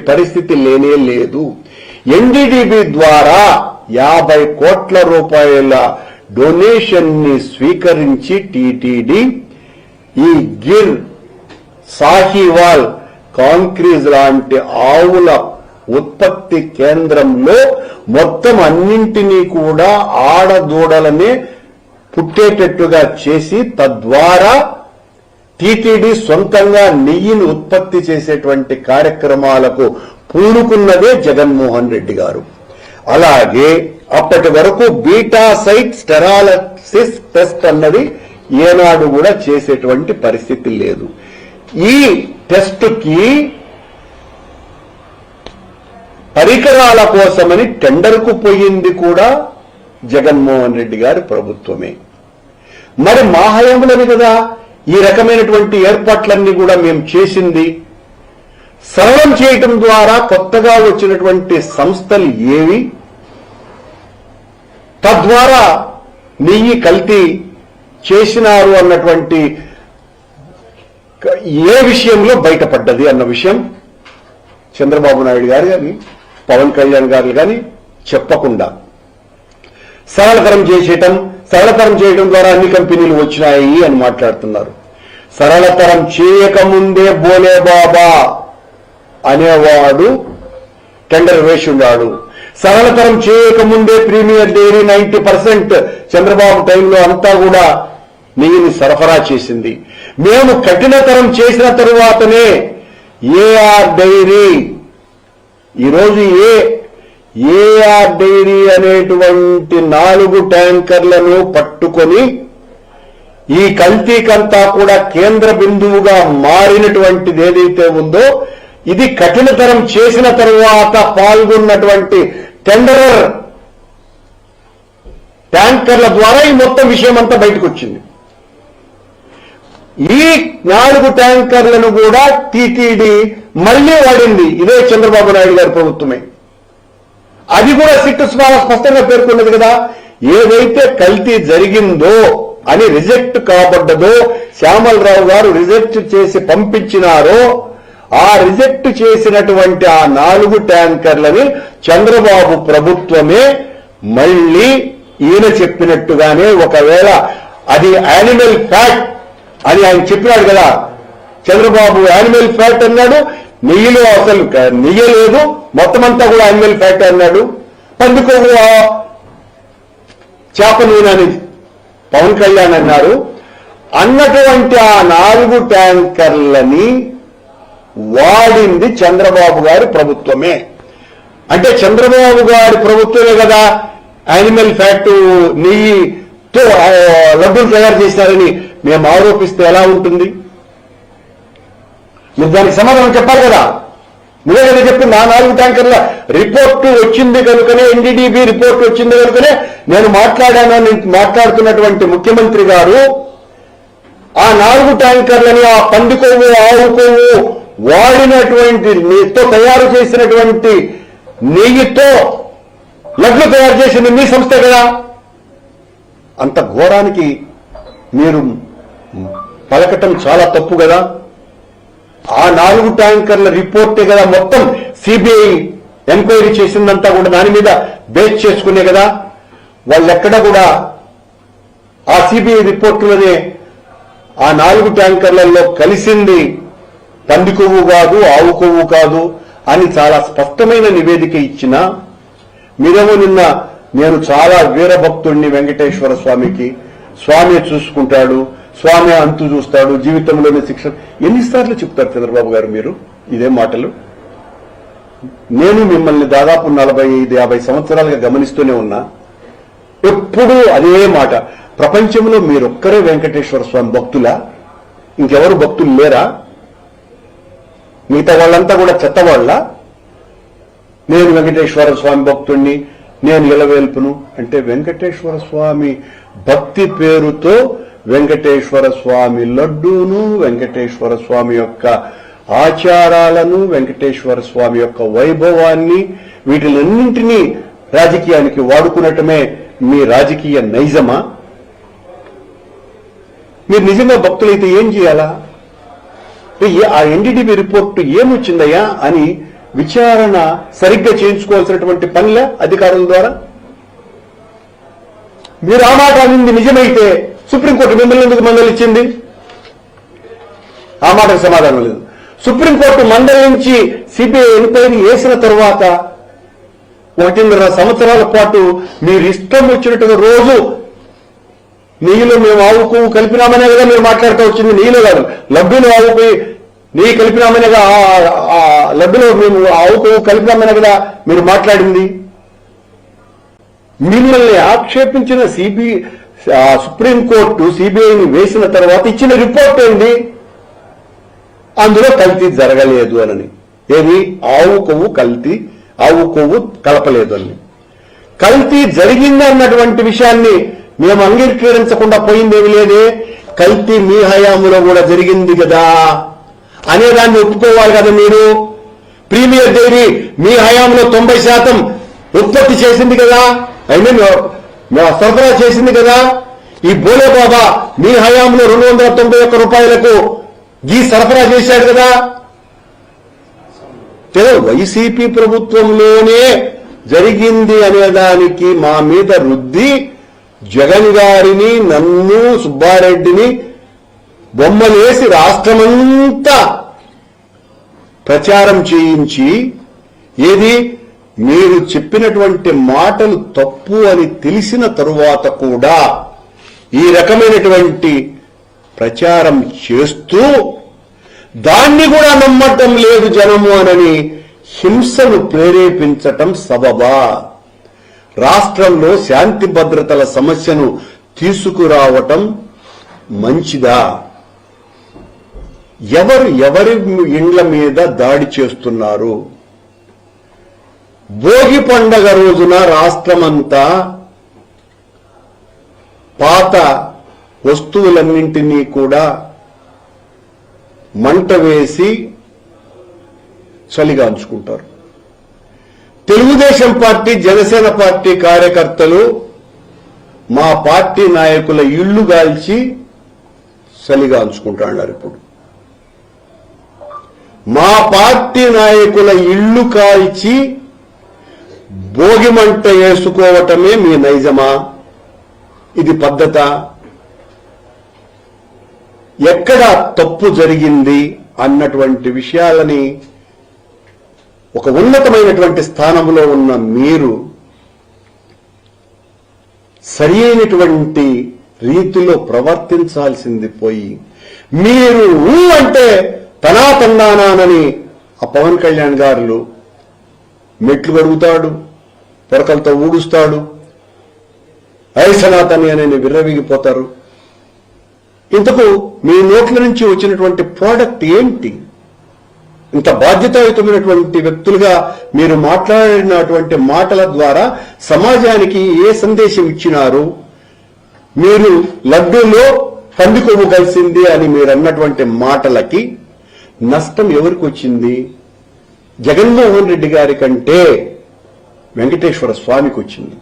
పరిస్థితి లేనే లేదు. ఎన్డీడీబీ ద్వారా 50 కోట్ల రూపాయల డొనేషన్ ని స్వీకరించి టీటీడీ ఈ గిర్ సాహివాల్ కాంక్రీజ్ లాంటి ఆవుల ఉత్పత్తి కేంద్రంలో మొత్తం అన్నింటినీ కూడా ఆడదూడలనే పుట్టేటట్టుగా చేసి తద్వారా టీటీడీ సొంతంగా నెయ్యిని ఉత్పత్తి చేసేటువంటి కార్యక్రమాలకు పూనుకున్నదే జగన్మోహన్ రెడ్డి గారు. అలాగే అప్పటి వరకు బీటా సైట్ స్టెరాలసిస్ టెస్ట్ అన్నది ఏనాడు కూడా చేసేటువంటి పరిస్థితి లేదు. ఈ టెస్టుకి పరికరాల కోసమని టెండర్కు పోయింది కూడా జగన్మోహన్ రెడ్డి గారి ప్రభుత్వమే. మరి మా హయాంలోనే కదా ఈ రకమైనటువంటి ఏర్పాట్లన్నీ కూడా మేము చేసింది. సరళం చేయటం ద్వారా కొత్తగా వచ్చినటువంటి సంస్థలు ఏవి, తద్వారా నెయ్యి కల్తీ చేసినారు అన్నటువంటి ఏ విషయంలో బయటపడ్డది అన్న విషయం చంద్రబాబు నాయుడు గారు కానీ పవన్ కళ్యాణ్ గారు కానీ చెప్పకుండా సరళతరం చేయడం ద్వారా అన్ని కంపెనీలు వచ్చినాయి అని మాట్లాడుతున్నారు. సరళతరం చేయకముందే బోలే బాబా అనేవాడు టెండర్ వేసి ఉన్నాడు. సరళతరం చేయకముందే ప్రీమియర్ డైరీ 90% చంద్రబాబు టైంలో అంతా కూడా నెయ్యిని సరఫరా చేసింది. మేము కఠినతరం చేసిన తరువాతనే ఏఆర్ డైరీ ఈరోజు ఏఆర్ డైరీ అనేటువంటి 4 ట్యాంకర్లను పట్టుకొని ఈ కల్తీకంతా కూడా కేంద్ర బిందువుగా మారినటువంటిది ఏదైతే ఉందో ఇది కఠినతరం చేసిన తరువాత పాల్గొన్నటువంటి టెండరర్ ట్యాంకర్ల ద్వారా ఈ మొత్తం విషయం అంతా బయటకు వచ్చింది. ఈ 4 ట్యాంకర్లను కూడా టీటీడీ మళ్లీ వాడింది ఇదే చంద్రబాబు నాయుడు గారి ప్రభుత్వమే. అది కూడా సిట్ స్పష్టంగా పేర్కొన్నది కదా. ఏదైతే కల్తీ జరిగిందో అని రిజెక్ట్ కాబడ్డదో శ్యామలరావు గారు రిజెక్ట్ చేసి పంపించినారో ఆ రిజెక్ట్ చేసినటువంటి ఆ 4 ట్యాంకర్లని చంద్రబాబు ప్రభుత్వమే మళ్లీ ఈయన చెప్పినట్టుగానే ఒకవేళ అది యానిమల్ ఫ్యాట్ అని ఆయన చెప్పినాడు కదా. చంద్రబాబు యానిమల్ ఫ్యాట్ అన్నాడు, నెయ్యిలో అసలు నెయ్యి లేదు, మొత్తం అంతా కూడా యానిమల్ ఫ్యాట్ అన్నాడు. పందుకోవు చేప నూనె అని పవన్ కళ్యాణ్ అన్నారు. అన్నటువంటి ఆ 4 ట్యాంకర్లని వాడింది చంద్రబాబు గారి ప్రభుత్వమే. అంటే చంద్రబాబు గారి ప్రభుత్వమే కదా యానిమల్ ఫ్యాట్ నెయ్యితో లడ్డూలు తయారు చేశారని మేము ఆరోపిస్తే ఎలా ఉంటుంది? మీరు దానికి సమాధానం చెప్పాలి కదా. నువ్వే కదా చెప్పింది ఆ 4 ట్యాంకర్ల రిపోర్టు వచ్చింది కనుకనే, ఎన్డీడీబీ రిపోర్టు వచ్చింది కనుకనే నేను మాట్లాడుతున్నటువంటి ముఖ్యమంత్రి గారు ఆ 4 ట్యాంకర్లని ఆ పంది కొవ్వు ఆవు కొవ్వు వాడినటువంటి నెయ్యితో తయారు చేసినటువంటి నెయ్యితో లడ్లు తయారు చేసింది మీ సంస్థే కదా. అంత ఘోరానికి మీరు పలకటం చాలా తప్పు కదా. ఆ 4 ట్యాంకర్ల రిపోర్టే కదా మొత్తం సిబిఐ ఎంక్వైరీ చేసిందంతా కూడా దాని మీద బేస్ చేసుకునే కదా. వాళ్ళెక్కడ కూడా ఆ సిబిఐ రిపోర్టులోనే ఆ 4 ట్యాంకర్లలో కలిసింది పంది కొవ్వు కాదు, ఆవు కొవ్వు కాదు అని చాలా స్పష్టమైన నివేదిక ఇచ్చినా మీరేమో నిన్న నేను చాలా వీరభక్తుడిని వెంకటేశ్వర స్వామికి, స్వామి చూసుకుంటాడు, స్వామి అంతు చూస్తాడు, జీవితంలోనే శిక్ష ఎన్నిసార్లు చెప్తారు చంద్రబాబు గారు మీరు ఇదే మాటలు? నేను మిమ్మల్ని దాదాపు 45-50 సంవత్సరాలుగా గమనిస్తూనే ఉన్నా. ఎప్పుడూ అదే మాట. ప్రపంచంలో మీరొక్కరే వెంకటేశ్వర స్వామి భక్తులా? ఇంకెవరు భక్తులు లేరా? మిగతా వాళ్ళంతా కూడా చెత్తవాళ్ళ? నేను వెంకటేశ్వర స్వామి భక్తుణ్ణి, నేను ఇలవేల్పును అంటే వెంకటేశ్వర స్వామి భక్తి పేరుతో వెంకటేశ్వర స్వామి లడ్డూను, వెంకటేశ్వర స్వామి యొక్క ఆచారాలను, వెంకటేశ్వర స్వామి యొక్క వైభవాన్ని వీటిలన్నింటినీ రాజకీయానికి వాడుకునటమే మీ రాజకీయ నైజమా? మీరు నిజంగా భక్తులైతే ఏం చేయాలా? ఆ ఎన్డీడీబీ రిపోర్టు ఏమొచ్చిందయ్యా అని విచారణ సరిగ్గా చేయించుకోవాల్సినటువంటి పనులే అధికారుల ద్వారా? మీరు ఆ మాట అనింది నిజమైతే సుప్రీంకోర్టు మిమ్మల్ని ఎందుకు మందలిచ్చింది? ఆ మాటకు సమాధానం లేదు. సుప్రీంకోర్టు మందలించి సిబిఐ ఎంక్వైరీ చేసిన తర్వాత 1.5 సంవత్సరాల పాటు మీరు ఇష్టం వచ్చినట్టుగా రోజు నీళ్ళు మేము ఆవు కొవ్వు కలిపినామనే కదా మీరు మాట్లాడుతూ వచ్చింది. నీళ్ళు కాదు, లడ్డూలు ఆవు నెయ్యి కలిపినామనేగా, లడ్డులో మేము ఆవు కొవ్వు కలిపినామనే కదా మీరు మాట్లాడింది. మిమ్మల్ని ఆక్షేపించిన సుప్రీంకోర్టు సిబిఐని వేసిన తర్వాత ఇచ్చిన రిపోర్ట్ ఏంటి? అందులో కల్తీ జరగలేదు అని. ఏది? ఆవు కొవ్వు కలపలేదు అని. కల్తీ జరిగింది అన్నటువంటి విషయాన్ని మేము అంగీకరించకుండా పోయిందేమి లేదే. కల్తీ మీ హయాంలో కూడా జరిగింది కదా అనేదాన్ని ఒప్పుకోవాలి కదా మీరు. ప్రీమియర్ డైరీ మీ హయాంలో 90% ఉత్పత్తి చేసింది కదా, సరఫరా చేసింది కదా. ఈ బోలే బాబా మీ హయాంలో 291 రూపాయలకు గీ సరఫరా చేశాడు కదా. వైసీపీ ప్రభుత్వంలోనే జరిగింది అనేదానికి మా మీద రుద్ది జగన్ గారిని, నన్ను, సుబ్బారెడ్డిని బొమ్మలేసి రాష్ట్రమంతా ప్రచారం చేయించి, ఏది మీరు చెప్పినటువంటి మాటలు తప్పు అని తెలిసిన తరువాత కూడా ఈ రకమైనటువంటి ప్రచారం చేస్తూ దాన్ని కూడా నమ్మటం లేదు జనము అనని హింసను ప్రేరేపించటం సబబా? రాష్ట్రంలో శాంతి భద్రతల సమస్యను తీసుకురావటం మంచిదా? ఎవరి ఇండ్ల మీద దాడి చేస్తున్నారు? భోగి పండగ రోజున రాష్ట్రమంతా పాత వస్తువులన్నింటినీ కూడా మంట వేసి చలిగాంచుకుంటారు. తెలుగుదేశం పార్టీ, జనసేన పార్టీ కార్యకర్తలు మా పార్టీ నాయకుల ఇళ్లు గాల్చి చలిగాంచుకుంటున్నారు. ఇప్పుడు మా పార్టీ నాయకుల ఇళ్లు కాల్చి భోగి మంట వేసుకోవటమే మీ నైజమా? ఇది పద్ధత? ఎక్కడ తప్పు జరిగింది అన్నటువంటి విషయాలని ఒక ఉన్నతమైనటువంటి స్థానంలో ఉన్న మీరు సరి అయినటువంటి రీతిలో ప్రవర్తించాల్సింది పోయి, మీరు అంటే తనాతందానానని ఆ పవన్ కళ్యాణ్ గారు మెట్లు గడుగుతాడు, పొరకలతో ఊడుస్తాడు, ఐసనాతని అని విర్రవీగిపోతారు. ఇంతకు మీ నోట్ల నుంచి వచ్చినటువంటి ప్రోడక్ట్ ఏంటి? ఇంత బాధ్యతాయుతమైనటువంటి వ్యక్తులుగా మీరు మాట్లాడినటువంటి మాటల ద్వారా సమాజానికి ఏ సందేశం ఇచ్చినారు? మీరు లడ్డూలో పంది కొవ్వు కలిసింది అని మీరు అన్నటువంటి మాటలకి నష్టం ఎవరికి వచ్చింది? జగన్మోహన్ రెడ్డి గారి కంటే వెంకటేశ్వర స్వామికి వచ్చింది.